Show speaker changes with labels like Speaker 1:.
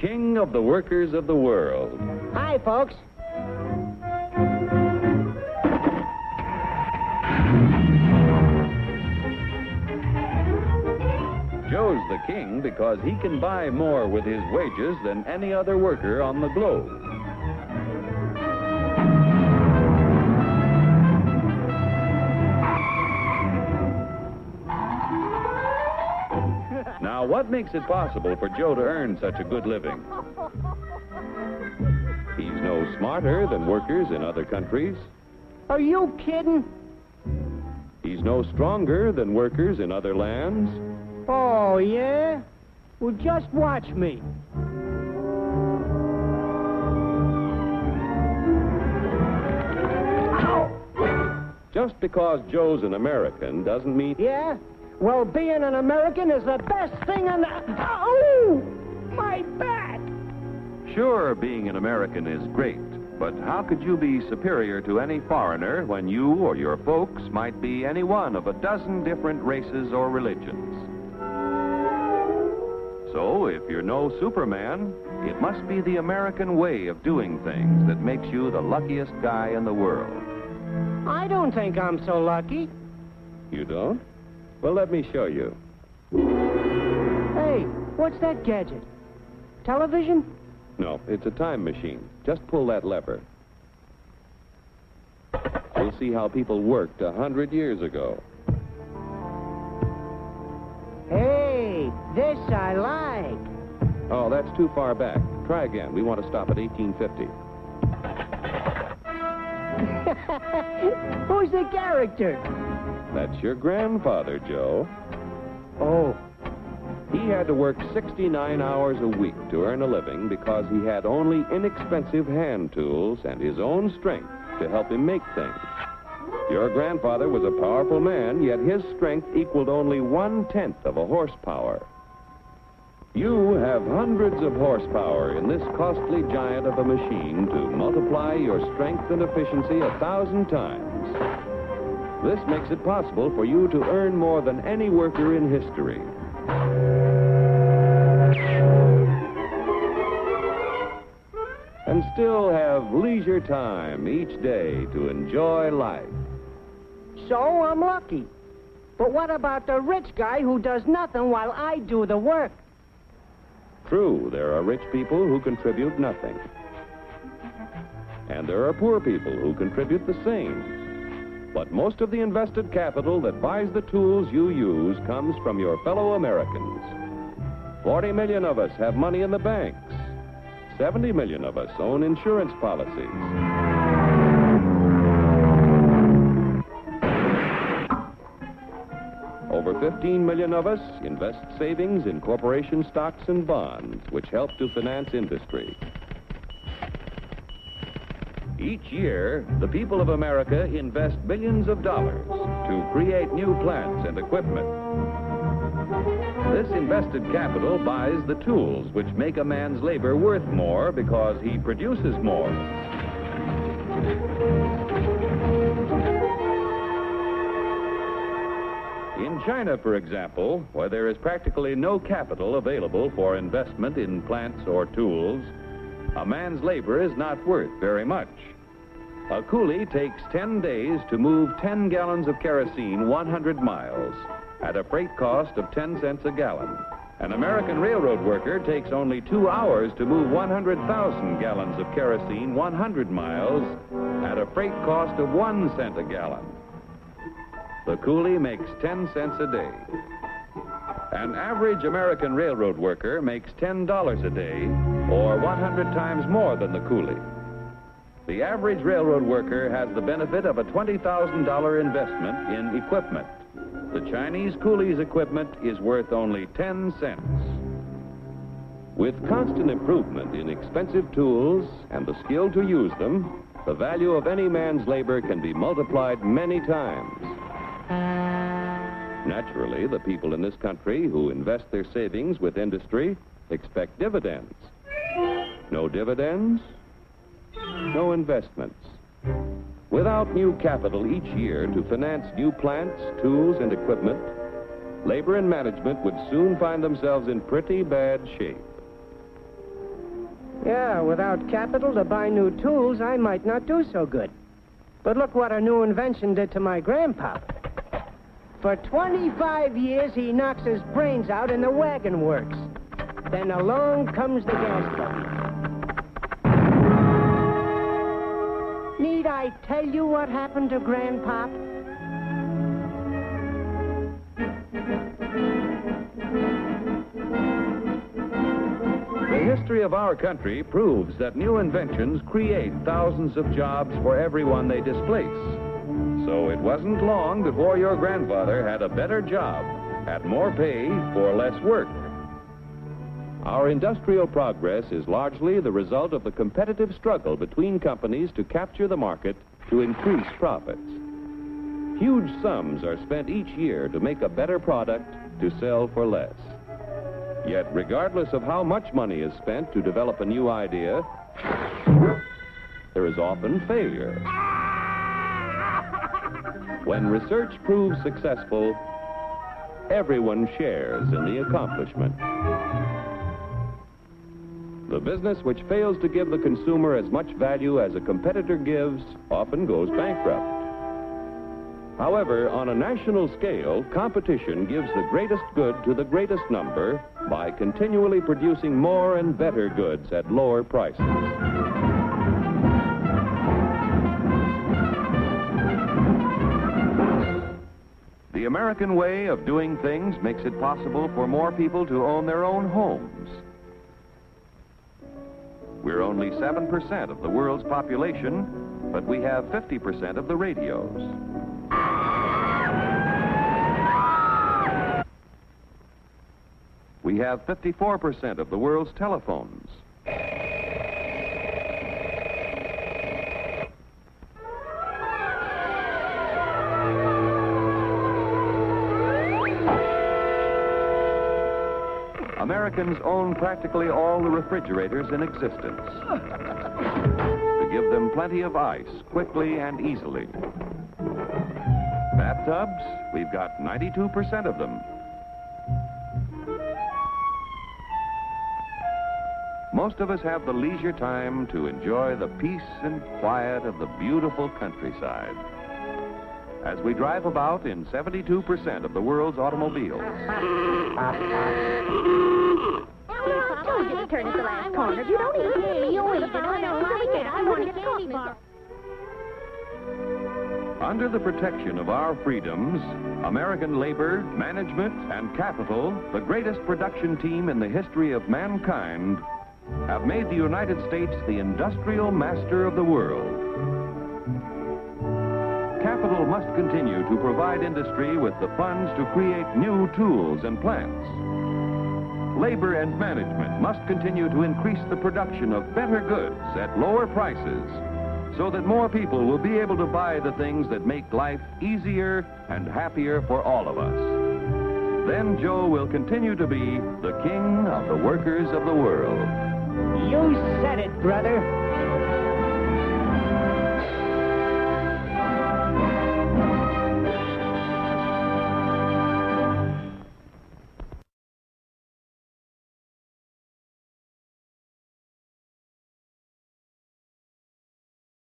Speaker 1: king of the workers of the world.
Speaker 2: Hi, folks.
Speaker 1: Joe's the king because he can buy more with his wages than any other worker on the globe. Now, what makes it possible for Joe to earn such a good living? He's no smarter than workers in other countries.
Speaker 2: Are you kidding?
Speaker 1: He's no stronger than workers in other lands.
Speaker 2: Oh, yeah? Well, just watch me. Ow!
Speaker 1: Just because Joe's an American doesn't mean...
Speaker 2: Yeah? Well, being an American is the best thing in the... Oh! My back!
Speaker 1: Sure, being an American is great, but how could you be superior to any foreigner when you or your folks might be any one of a dozen different races or religions? So, if you're no Superman, it must be the American way of doing things that makes you the luckiest guy in the world.
Speaker 2: I don't think I'm so lucky.
Speaker 1: You don't? Well, let me show you.
Speaker 2: Hey, what's that gadget? Television?
Speaker 1: No, it's a time machine. Just pull that lever. You'll see how people worked 100 years ago.
Speaker 2: Hey, this I like.
Speaker 1: Oh, that's too far back. Try again. We want to stop at 1850.
Speaker 2: Who's the character?
Speaker 1: That's your grandfather, Joe.
Speaker 2: Oh.
Speaker 1: He had to work 69 hours a week to earn a living because he had only inexpensive hand tools and his own strength to help him make things. Your grandfather was a powerful man, yet his strength equaled only 1/10 of a horsepower. You have hundreds of horsepower in this costly giant of a machine to multiply your strength and efficiency 1,000 times. This makes it possible for you to earn more than any worker in history. And still have leisure time each day to enjoy life.
Speaker 2: So I'm lucky. But what about the rich guy who does nothing while I do the work?
Speaker 1: True, there are rich people who contribute nothing. And there are poor people who contribute the same. But most of the invested capital that buys the tools you use comes from your fellow Americans. 40 million of us have money in the banks. 70 million of us own insurance policies. Over 15 million of us invest savings in corporation stocks and bonds, which help to finance industry. Each year, the people of America invest billions of dollars to create new plants and equipment. This invested capital buys the tools which make a man's labor worth more because he produces more. In China, for example, where there is practically no capital available for investment in plants or tools, a man's labor is not worth very much. A coolie takes 10 days to move 10 gallons of kerosene 100 miles at a freight cost of 10 cents a gallon. An American railroad worker takes only 2 hours to move 100,000 gallons of kerosene 100 miles at a freight cost of 1 cent a gallon. The coolie makes 10 cents a day. An average American railroad worker makes $10 a day, or 100 times more than the coolie. The average railroad worker has the benefit of a $20,000 investment in equipment. The Chinese coolie's equipment is worth only 10 cents. With constant improvement in expensive tools and the skill to use them, the value of any man's labor can be multiplied many times. Naturally, the people in this country who invest their savings with industry expect dividends. No dividends, no investments. Without new capital each year to finance new plants, tools, and equipment, labor and management would soon find themselves in pretty bad shape.
Speaker 2: Yeah, without capital to buy new tools, I might not do so good. But look what a new invention did to my grandpa. For 25 years, he knocks his brains out in the wagon works. Then along comes the gas button. Need I tell you what happened to Grandpop?
Speaker 1: The history of our country proves that new inventions create thousands of jobs for everyone they displace. So it wasn't long before your grandfather had a better job, had more pay for less work. Our industrial progress is largely the result of the competitive struggle between companies to capture the market to increase profits. Huge sums are spent each year to make a better product to sell for less. Yet, regardless of how much money is spent to develop a new idea, there is often failure. When research proves successful, everyone shares in the accomplishment. The business which fails to give the consumer as much value as a competitor gives often goes bankrupt. However, on a national scale, competition gives the greatest good to the greatest number by continually producing more and better goods at lower prices. The American way of doing things makes it possible for more people to own their own homes. We're only 7% of the world's population, but we have 50% of the radios. We have 54% of the world's telephones. Americans own practically all the refrigerators in existence to give them plenty of ice quickly and easily. Bathtubs, we've got 92% of them. Most of us have the leisure time to enjoy the peace and quiet of the beautiful countryside as we drive about in 72% of the world's automobiles.
Speaker 3: I told you to turn at the last corner. You don't even hear me. You eat it. I know. I want to get candy bar.
Speaker 1: Under the protection of our freedoms, American labor, management, and capital, the greatest production team in the history of mankind, have made the United States the industrial master of the world. Capital must continue to provide industry with the funds to create new tools and plants. Labor and management must continue to increase the production of better goods at lower prices so that more people will be able to buy the things that make life easier and happier for all of us. Then Joe will continue to be the king of the workers of the world.
Speaker 2: You said it, brother.